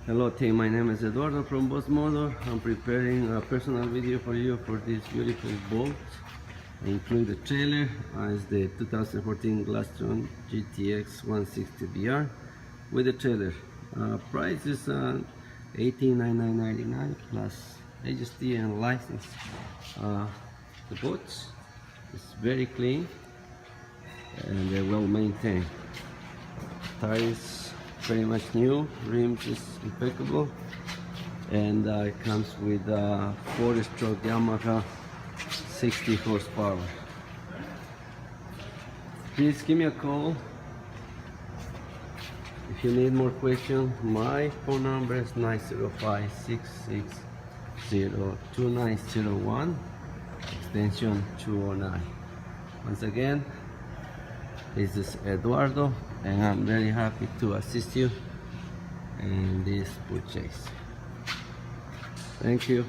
Hello team, my name is Eduardo from Boss Motor. I'm preparing a personal video for you for this beautiful boat. I include the trailer. It's the 2014 Glastron GTX160BR with the trailer. Price is $18,999 plus HST and license. The boat is very clean and they're well maintained. Tires pretty much new, rims is impeccable, and it comes with a 4-stroke Yamaha 60 horsepower. Please give me a call if you need more questions. My phone number is 905-660-2901, extension 209. Once again, this is Eduardo, and I'm very happy to assist you in this purchase. Thank you.